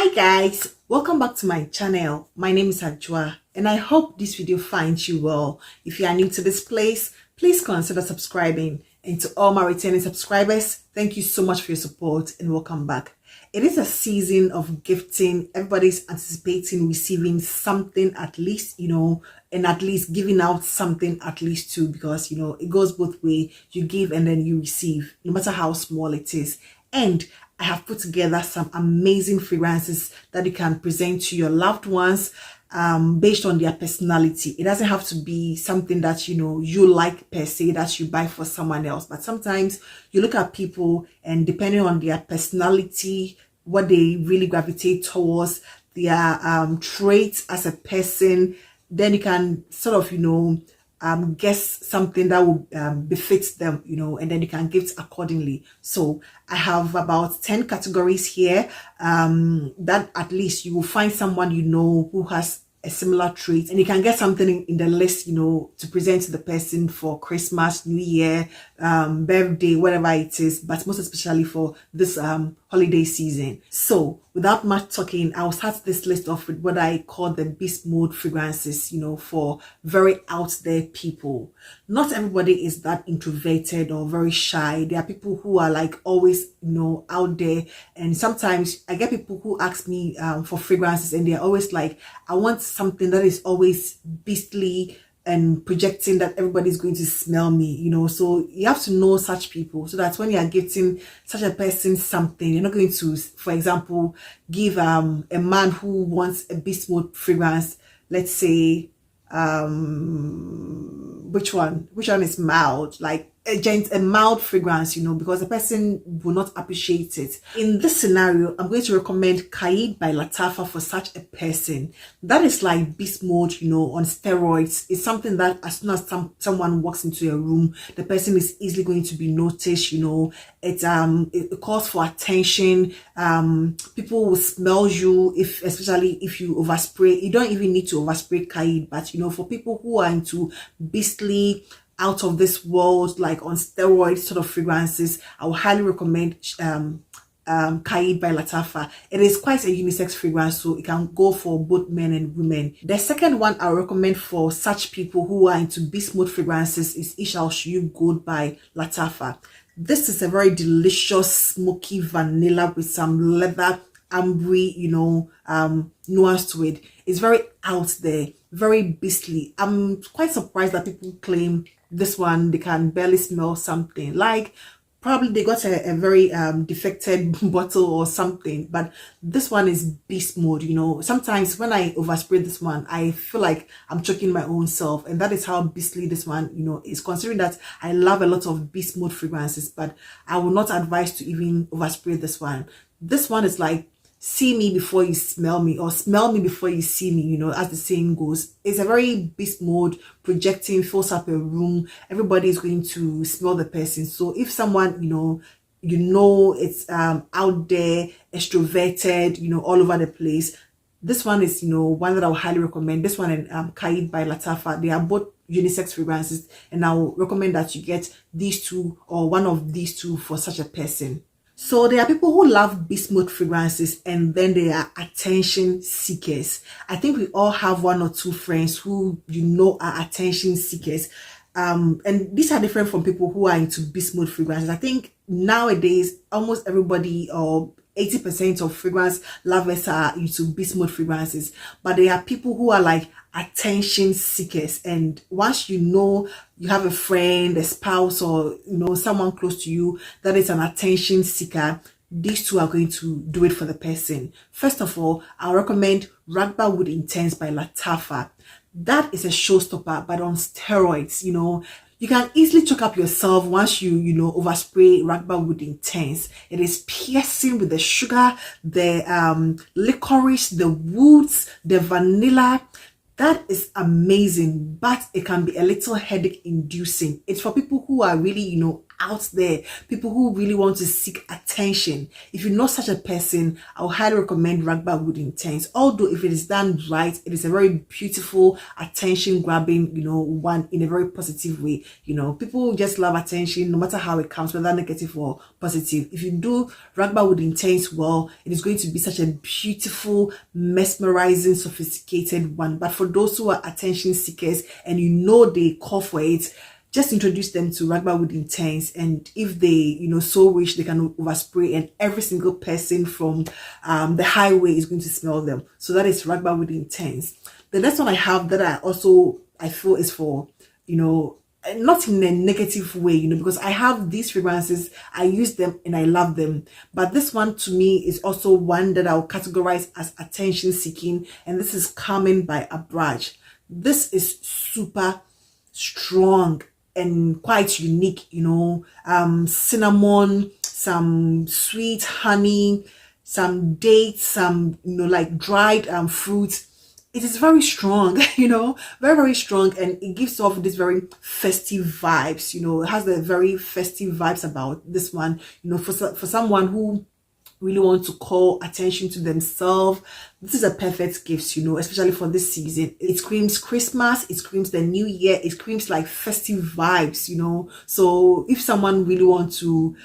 Hi guys, welcome back to my channel. My name is Ajwa and I hope this video finds you well. If you are new to this place, please consider subscribing. And to all my returning subscribers, thank you so much for your support and welcome back. It is a season of gifting. Everybody's anticipating receiving something at least, and at least giving out something at least too, because it goes both ways. You give and then you receive, no matter how small it is. And I have put together some amazing fragrances that you can present to your loved ones based on their personality. It doesn't have to be something that you like per se that you buy for someone else, but sometimes you look at people and depending on their personality, what they really gravitate towards, their traits as a person, then you can sort of guess something that will befit them, and then you can gift accordingly. So I have about 10 categories here that at least you will find someone who has a similar trait, and you can get something in the list to present to the person for Christmas, New Year, birthday, whatever it is, but most especially for this holiday season. So without much talking, I'll start this list off with what I call the beast mode fragrances, for very out there people. Not everybody is that introverted or very shy. There are people who are like always out there, and sometimes I get people who ask me for fragrances and they're always like, I want something that is always beastly and projecting that everybody's going to smell me, so you have to know such people so that when you are gifting such a person something, you're not going to, for example, give a man who wants a beast mode fragrance, let's say which one is mild, like a mild fragrance, because the person will not appreciate it. In this scenario, I'm going to recommend Caid by Lattafa for such a person. That is like beast mode, on steroids. It's something that as soon as someone walks into a room, the person is easily going to be noticed. It calls for attention. People will smell you especially if you overspray. You don't even need to overspray Caid, but for people who are into beastly, out of this world, like on steroids sort of fragrances, I would highly recommend Caid by Lattafa. It is quite a unisex fragrance, so it can go for both men and women. The second one I recommend for such people who are into beast mode fragrances is Ishal Shu Gold by Lattafa. This is a very delicious smoky vanilla with some leather ambery nuance to it. It's very out there, very beastly. I'm quite surprised that people claim this one they can barely smell something, like probably they got a very defected bottle or something, but this one is beast mode. Sometimes when I overspray this one, I feel like I'm choking my own self, and that is how beastly this one is, considering that I love a lot of beast mode fragrances, but I will not advise to even overspray this one. This one is like, see me before you smell me, or smell me before you see me, as the saying goes. It's a very beast mode, projecting, fills up a room. Everybody is going to smell the person. So if someone it's out there, extroverted, all over the place, this one is one that I would highly recommend. This one and Caid by Lattafa, they are both unisex fragrances, and I will recommend that you get these two or one of these two for such a person. So there are people who love beast mode fragrances, and then there are attention seekers. I think we all have one or two friends who are attention seekers. And these are different from people who are into beast mode fragrances. I think nowadays almost everybody, or 80% of fragrance lovers, are into beast mode fragrances, but there are people who are like attention seekers, and once you have a friend, a spouse, or someone close to you that is an attention seeker, these two are going to do it for the person. First of all, I'll recommend Ragba Wood Intense by Lattafa. That is a showstopper, but on steroids. You can easily choke up yourself once you overspray Ragba Wood Intense. It is piercing with the sugar, the licorice, the woods, the vanilla. That is amazing, but it can be a little headache inducing. It's for people who are really, out there, people who really want to seek attention. If you're not such a person, I would highly recommend Ragba Wood Intense. Although if it is done right, it is a very beautiful, attention grabbing, one in a very positive way. People just love attention no matter how it comes, whether negative or positive. If you do Ragba Wood Intense well, it is going to be such a beautiful, mesmerizing, sophisticated one. But for those who are attention seekers and they call for it, just introduce them to Ragba Wood Intense, and if they, so wish, they can overspray, and every single person from the highway is going to smell them. So that is Ragba Wood Intense. The next one I have that I feel is for, not in a negative way, because I have these fragrances, I use them and I love them. But this one to me is also one that I'll categorize as attention seeking, and this is Carmen by Abraj. This is super strong and quite unique, cinnamon, some sweet honey, some dates, some, like dried fruits. It is very strong, very, very strong, and it gives off this very festive vibes, it has the very festive vibes about this one, for someone who really want to call attention to themselves. This is a perfect gift, especially for this season. It screams Christmas, it screams the new year, it screams like festive vibes, So if someone really wants to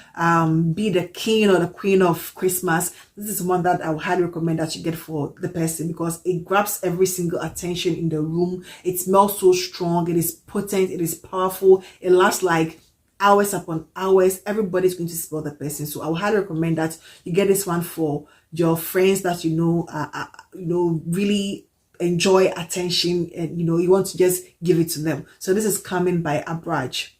be the king or the queen of Christmas, this is one that I would highly recommend that you get for the person, because it grabs every single attention in the room. It smells so strong, it is potent, it is powerful, it lasts like hours upon hours. Everybody's going to smell the person. So I would highly recommend that you get this one for your friends that really enjoy attention, and you want to just give it to them. So this is Carmen by Abraj.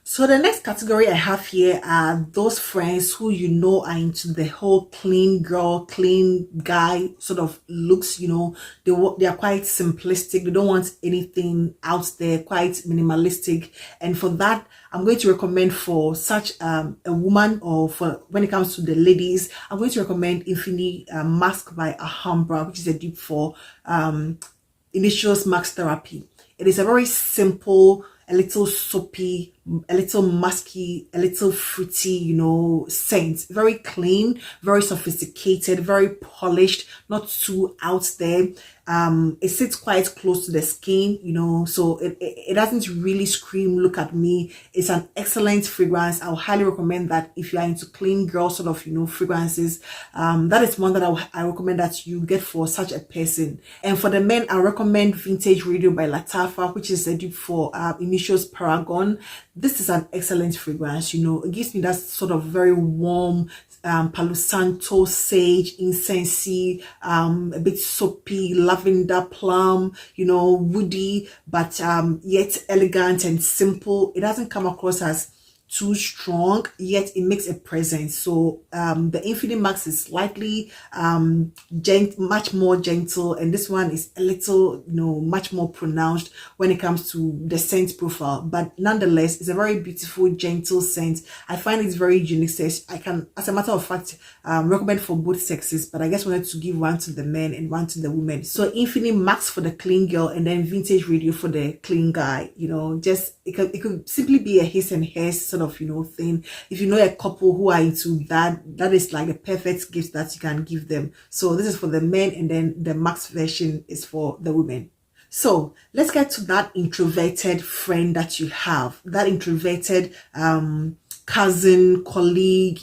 So the next category I have here are those friends who are into the whole clean girl, clean guy sort of looks. They are quite simplistic. They don't want anything out there, quite minimalistic. And for that, I'm going to recommend for such a woman, or for when it comes to the ladies, I'm going to recommend Infinity Mask by Alhambra, which is a dupe for Initials Max Therapy. It is a very simple, a little soapy, a little musky, a little fruity, scent. Very clean, very sophisticated, very polished, not too out there. It sits quite close to the skin, so it doesn't really scream, look at me. It's an excellent fragrance. I'll highly recommend that if you are into clean girl sort of, fragrances. That is one that I recommend that you get for such a person. And for the men, I recommend Vintage Radio by Lattafa, which is a dupe for Initials Paragon. This is an excellent fragrance, it gives me that sort of very warm, Palo Santo, sage, incensey, a bit soapy, lavender, plum, woody, but yet elegant and simple. It doesn't come across as too strong, yet it makes a presence. So the Infinity Max is slightly much more gentle, and this one is a little much more pronounced when it comes to the scent profile, but nonetheless it's a very beautiful, gentle scent. I find it's very unique. I can, as a matter of fact, recommend for both sexes, but I just wanted to give one to the men and one to the women. So Infinity Max for the clean girl, and then Vintage Radio for the clean guy. Just it could simply be a his and hers sort of thing. If you know a couple who are into that is like a perfect gift that you can give them. So this is for the men, and then the max version is for the women. So let's get to that introverted friend that you have, that introverted cousin, colleague,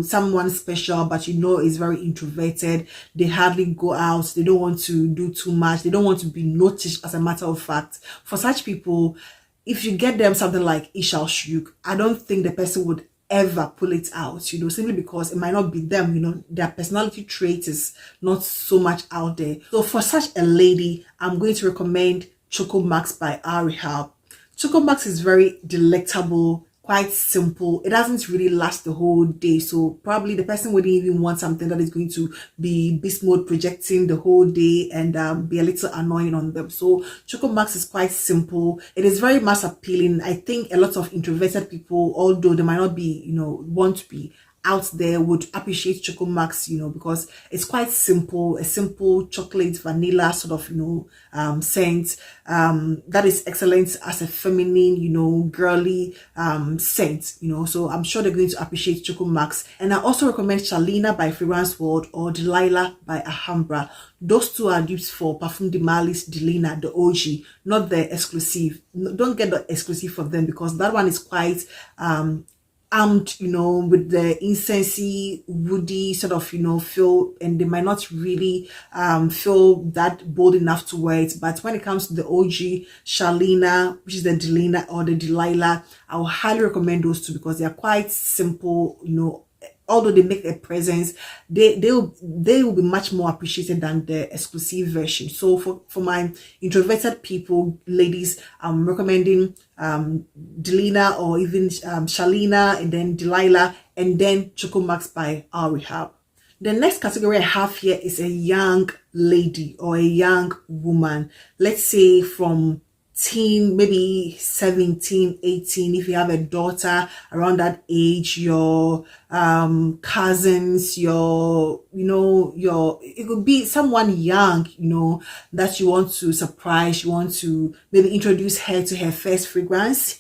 someone special, but is very introverted. They hardly go out, they don't want to do too much, they don't want to be noticed, as a matter of fact. For such people, if you get them something like Ishal Shuk, I don't think the person would ever pull it out, simply because it might not be them, their personality trait is not so much out there. So for such a lady, I'm going to recommend Choco Max by Arihab. Choco Max is very delectable, quite simple. It doesn't really last the whole day, so probably the person wouldn't even want something that is going to be beast mode projecting the whole day and be a little annoying on them. So Choco Max is quite simple. It is very mass appealing. I think a lot of introverted people, although they might not be want to be out there would appreciate Choco Max, because it's quite simple, a simple chocolate vanilla sort of, scent, that is excellent as a feminine, girly, scent, so I'm sure they're going to appreciate Choco Max. And I also recommend Shalina by Fragrance World or Delilah by Alhambra. Those two are dupes for Perfume de Malice Delina, the OG, not the exclusive. Don't get the exclusive for them, because that one is quite armed, with the incensey, woody sort of, feel, and they might not really feel that bold enough to wear it. But when it comes to the OG Shalina, which is the Delina or the Delilah, I will highly recommend those two, because they are quite simple, although they make a presence, they will be much more appreciated than the exclusive version. So for my introverted people, ladies, I'm recommending Delina or even Shalina, and then Delilah, and then Choco Max by Our Rehab. The next category I have here is a young lady or a young woman. Let's say from teen, maybe 17, 18, if you have a daughter around that age, your cousins, it could be someone young, that you want to surprise, you want to maybe introduce her to her first fragrance.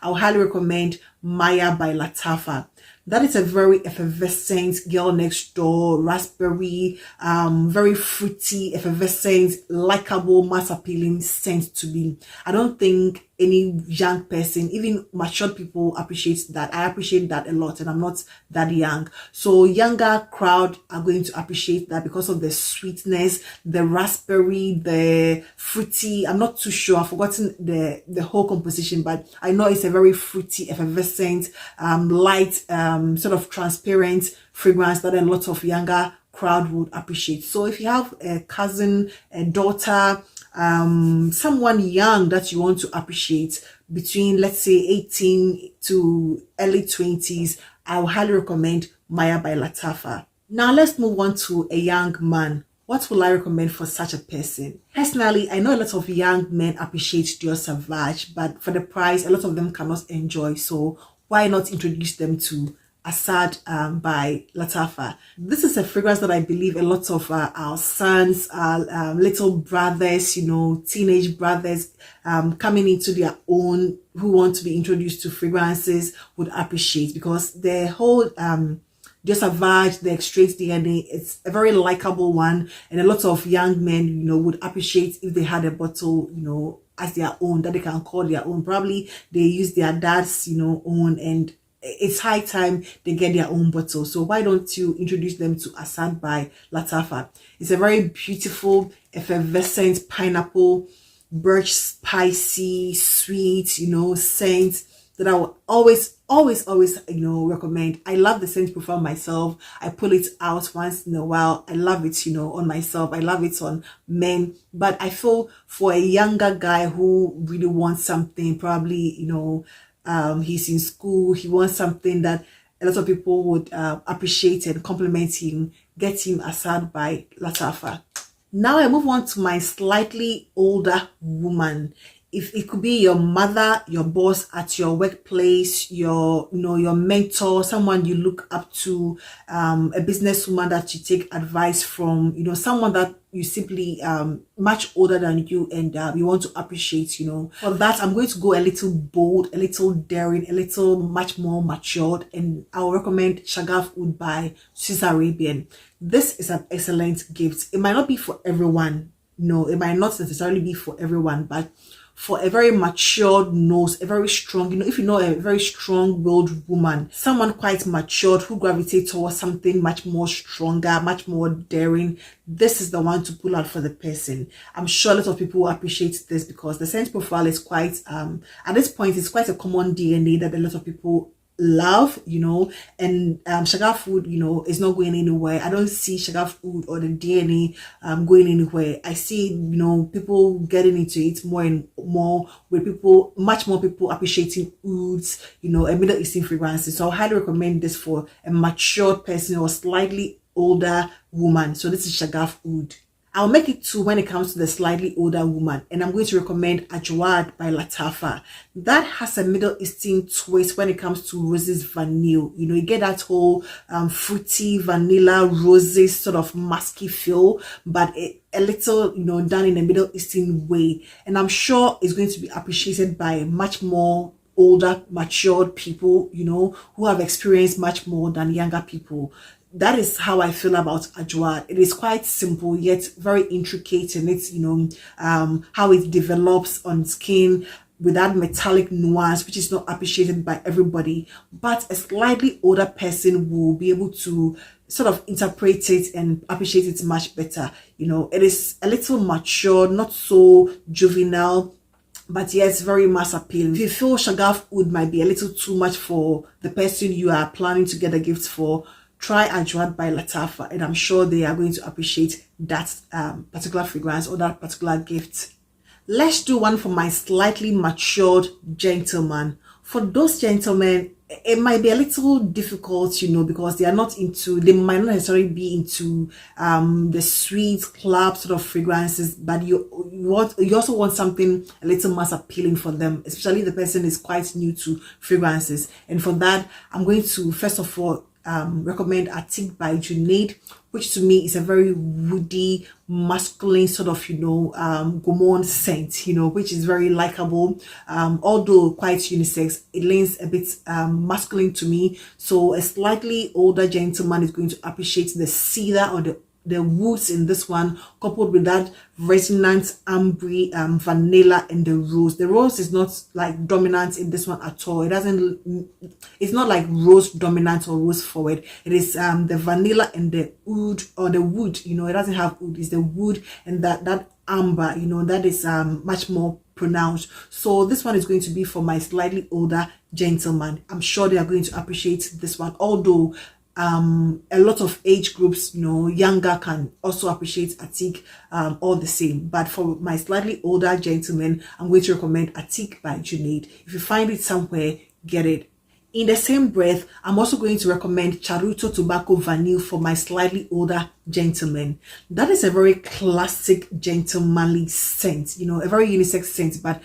I'll highly recommend Maya by Latafa. That is a very effervescent girl next door, raspberry, very fruity, effervescent, likable, mass appealing scent to me. I don't think any young person, even matured people, appreciate that. I appreciate that a lot, and I'm not that young. So younger crowd are going to appreciate that because of the sweetness, the raspberry, the fruity. I'm not too sure. I've forgotten the whole composition, but I know it's a very fruity, effervescent, light, sort of transparent fragrance that a lot of younger crowd would appreciate. So if you have a cousin, a daughter, someone young that you want to appreciate between, let's say, 18 to early 20s, I would highly recommend Maya by Latafa. Now let's move on to a young man. What will I recommend for such a person? Personally, I know a lot of young men appreciate Dior Sauvage, but for the price, a lot of them cannot enjoy. So why not introduce them to Assad by Latafa? This is a fragrance that I believe a lot of our sons, our little brothers, teenage brothers coming into their own, who want to be introduced to fragrances, would appreciate, because the whole Dior Sauvage, the extract DNA, it's a very likable one, and a lot of young men, would appreciate if they had a bottle, as their own, that they can call their own. Probably they use their dad's, own, and it's high time they get their own bottle. So why don't you introduce them to Assad by Latafa? It's a very beautiful, effervescent pineapple, birch, spicy, sweet, scent that I will always recommend. I love the scent profile myself. I pull it out once in a while. I love it, on myself. I love it on men. But I feel for a younger guy who really wants something, probably, he's in school, he wants something that a lot of people would appreciate and compliment him, get him Assad by Latafa. Now I move on to my slightly older woman. If it could be your mother, your boss at your workplace, your mentor, someone you look up to, a businesswoman that you take advice from, someone that you simply much older than you, and you want to appreciate, For that, I'm going to go a little bold, a little daring, a little much more matured, and I will recommend Shagaf Oud by Swiss Arabian. This is an excellent gift. It might not be for everyone. No, it might not necessarily be for everyone, but for a very matured nose, a very strong, if a very strong-willed woman, someone quite matured who gravitates towards something much more stronger, much more daring, this is the one to pull out for the person. I'm sure a lot of people will appreciate this, because the scent profile is quite, at this point, it's quite a common DNA that a lot of people love, and Shagaf Oud, is not going anywhere. I don't see Shagaf Oud or the DNA going anywhere. I see, people getting into it more and more, with much more people appreciating ouds, a Middle Eastern fragrances. So I highly recommend this for a matured person or slightly older woman. So this is Shagaf Oud. I'll make it two when it comes to the slightly older woman, and I'm going to recommend Ajwad by Latafa. That has a Middle Eastern twist when it comes to Rose's Vanille. You know, you get that whole fruity vanilla roses sort of musky feel, but a little, you know, done in a Middle Eastern way, and I'm sure it's going to be appreciated by much more older, matured people, you know, who have experienced much more than younger people. That is how I feel about Ajwa. It is quite simple yet very intricate, and it's, you know, how it develops on skin with that metallic nuance, which is not appreciated by everybody, but a slightly older person will be able to sort of interpret it and appreciate it much better. You know, it is a little mature, not so juvenile, but yes, very mass appealing. If you feel Shagaf Oud might be a little too much for the person you are planning to get a gift for, try Ajwad by Latafa, and I'm sure they are going to appreciate that particular fragrance or that particular gift. Let's do one for my slightly matured gentleman. For those gentlemen, it might be a little difficult, you know, because they might not necessarily be into the sweet club sort of fragrances, but you also want something a little mass appealing for them, especially the person is quite new to fragrances. And for that, I'm going to first of all recommend Atik by Junaid, which to me is a very woody, masculine sort of, you know, Gourmand scent, you know, which is very likable. Although quite unisex, it leans a bit masculine to me. So a slightly older gentleman is going to appreciate the cedar or the woods in this one, coupled with that resonant ambre vanilla and the rose. The rose is not like dominant in this one at all. It's not like rose dominant or rose forward. It is the vanilla and the oud, or the wood, you know, it doesn't have oud, it's the wood and that amber, you know, that is much more pronounced. So this one is going to be for my slightly older gentleman. I'm sure they are going to appreciate this one, although a lot of age groups, you know, younger can also appreciate Atik all the same. But for my slightly older gentleman, I'm going to recommend Atik by Junaid. If you find it somewhere, get it. In the same breath, I'm also going to recommend Charuto Tobacco Vanille for my slightly older gentleman. That is a very classic gentlemanly scent, you know, a very unisex scent, but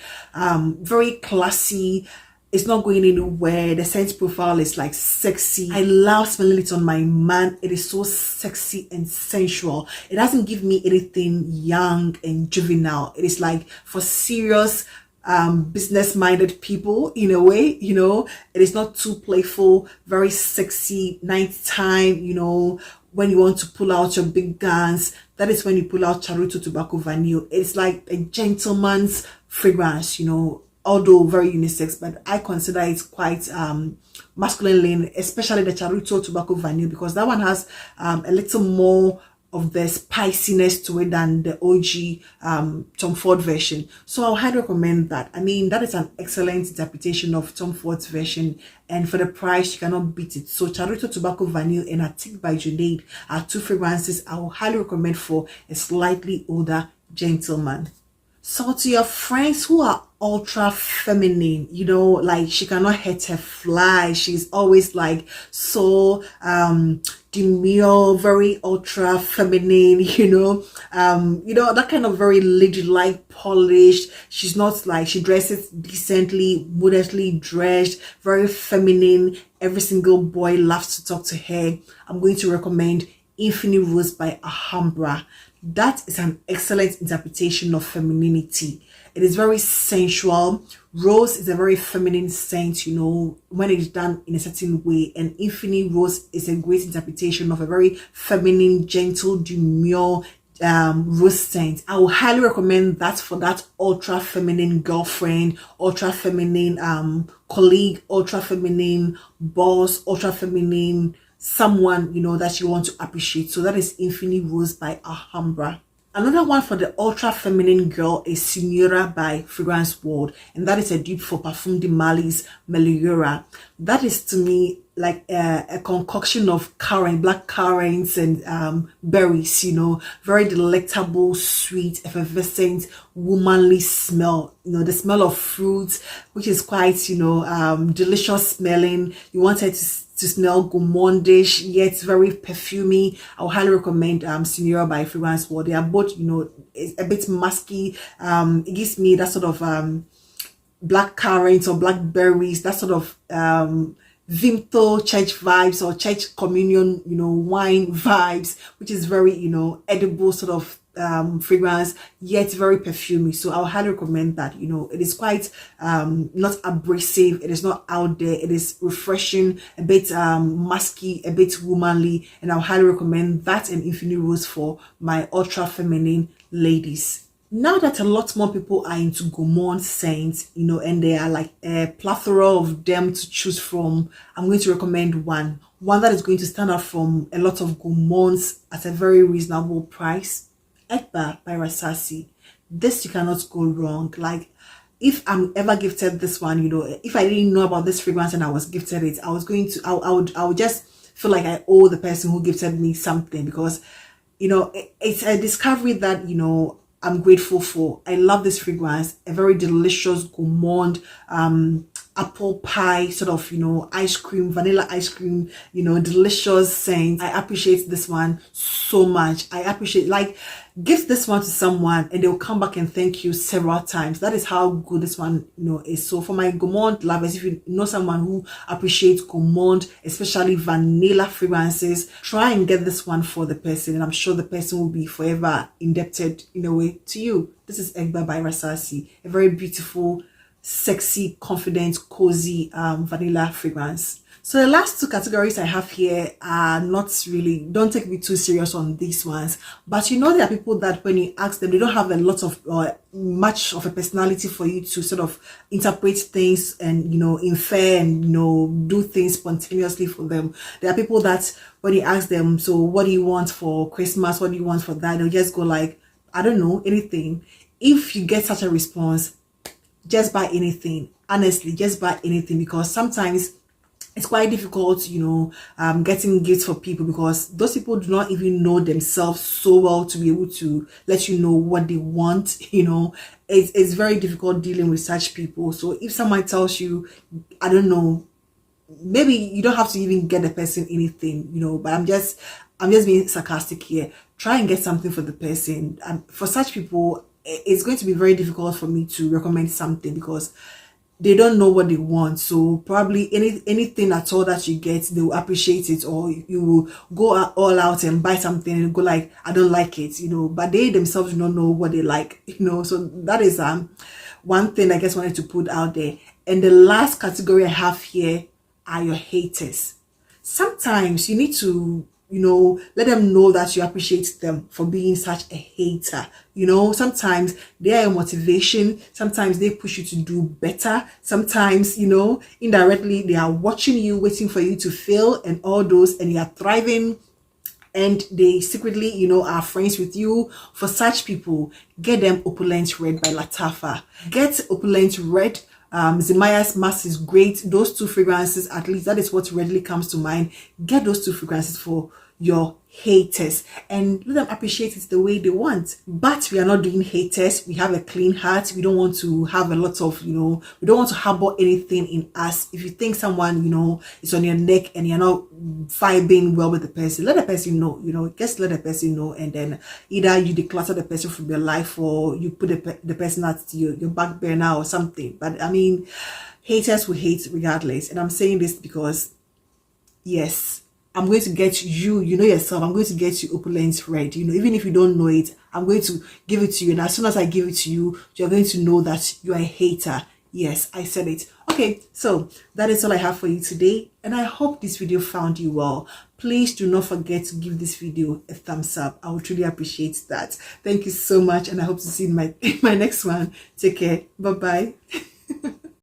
very classy. It's not going anywhere. The scent profile is like sexy. I love smelling it on my man. It is so sexy and sensual. It doesn't give me anything young and juvenile. It is like for serious business-minded people in a way, you know. It is not too playful, very sexy, nighttime, you know, when you want to pull out your big guns. That is when you pull out Charuto Tobacco Vanille. It's like a gentleman's fragrance, you know, although very unisex, but I consider it quite masculine lean, especially the Charuto Tobacco Vanille, because that one has a little more of the spiciness to it than the OG Tom Ford version. So I'll highly recommend that. I mean, that is an excellent interpretation of Tom Ford's version, and for the price, you cannot beat it. So Charuto Tobacco Vanille and Atik by Junaid are two fragrances I will highly recommend for a slightly older gentleman. So to your friends who are ultra feminine, you know, like she cannot hit her fly, she's always like so demure, very ultra feminine, you know, that kind of very ladylike, polished. She's not like, she dresses decently, modestly dressed, very feminine. Every single boy loves to talk to her. I'm going to recommend Infinite Rose by Alhambra. That is an excellent interpretation of femininity. It is very sensual. Rose is a very feminine scent, you know, when it's done in a certain way. And Infinite Rose is a great interpretation of a very feminine, gentle, demure rose scent. I will highly recommend that for that ultra feminine girlfriend, ultra feminine colleague, ultra feminine boss, ultra feminine someone, you know, that you want to appreciate. So that is Infinite Rose by Alhambra. Another one for the ultra feminine girl is Signora by Fragrance World, and that is a dupe for Perfume de Mali's Meliora. That is to me like a concoction of black currants and berries, you know, very delectable, sweet, effervescent, womanly smell, you know, the smell of fruits, which is quite, you know, delicious smelling. You want her to to smell gourmandish yet very perfumey, I would highly recommend Senora by Fragrance World. They are both, you know, a bit musky. It gives me that sort of black currants or blackberries, that sort of Vimto church vibes or church communion, you know, wine vibes, which is very, you know, edible sort of fragrance, yet very perfumey. So I'll highly recommend that. You know, it is quite not abrasive, it is not out there, it is refreshing, a bit musky, a bit womanly, and I'll highly recommend that and Infinity Rose for my ultra feminine ladies. Now that a lot more people are into Gourmand scents, you know, and there are like a plethora of them to choose from, I'm going to recommend one that is going to stand out from a lot of Gourmands at a very reasonable price. Ekba by Rasasi. This you cannot go wrong. Like, if I'm ever gifted this one, you know, if I didn't know about this fragrance and I was gifted it, I was going to, I would just feel like I owe the person who gifted me something, because, you know, it's a discovery that, you know, I'm grateful for. I love this fragrance, a very delicious gourmand apple pie sort of, you know, ice cream, vanilla ice cream, you know, delicious scent. I appreciate this one so much. I appreciate, like, give this one to someone and they'll come back and thank you several times. That is how good this one, you know, is. So for my gourmand lovers, if you know someone who appreciates gourmand, especially vanilla fragrances, try and get this one for the person, and I'm sure the person will be forever indebted in a way to you. This is Egba by Rasasi, a very beautiful, sexy, confident, cozy vanilla fragrance. So the last two categories I have here are not really, don't take me too serious on these ones, but you know, there are people that when you ask them, they don't have a lot of much of a personality for you to sort of interpret things and, you know, infer and, you know, do things spontaneously for them. There are people that when you ask them, so what do you want for Christmas, what do you want for that, they'll just go like, I don't know, anything. If you get such a response, just buy anything. Honestly, just buy anything, because sometimes it's quite difficult, you know, getting gifts for people, because those people do not even know themselves so well to be able to let you know what they want. You know, it's very difficult dealing with such people. So if someone tells you, I don't know, maybe you don't have to even get the person anything, you know, but I'm just being sarcastic here. Try and get something for the person. For such people, it's going to be very difficult for me to recommend something, because they don't know what they want. So probably anything at all that you get, they will appreciate it, or you will go all out and buy something and go like, I don't like it, you know, but they themselves do not know what they like, you know. So that is one thing I just wanted to put out there. And the last category I have here are your haters. Sometimes you need to, you know, let them know that you appreciate them for being such a hater. You know, sometimes they are your motivation. Sometimes they push you to do better. Sometimes, you know, indirectly they are watching you, waiting for you to fail and all those, and you are thriving, and they secretly, you know, are friends with you. For such people, get them Opulent Red by Latafa. Get Opulent Red. Zemaya's Mask is great. Those two fragrances, at least that is what readily comes to mind. Get those two fragrances for your haters and let them appreciate it the way they want. But we are not doing haters. We have a clean heart. We don't want to have a lot of, you know, we don't want to harbor anything in us. If you think someone, you know, is on your neck and you're not vibing well with the person, let the person know, you know, just let the person know, and then either you declutter the person from your life, or you put the person at your back burner or something. But I mean, haters will hate regardless. And I'm saying this because, yes, I'm going to get you, you know yourself, I'm going to get you Opulent Red, you know, even if you don't know it, I'm going to give it to you. And as soon as I give it to you, you're going to know that you are a hater. Yes, I said it. Okay, so that is all I have for you today. And I hope this video found you well. Please do not forget to give this video a thumbs up. I would truly appreciate that. Thank you so much. And I hope to see you in my next one. Take care. Bye-bye.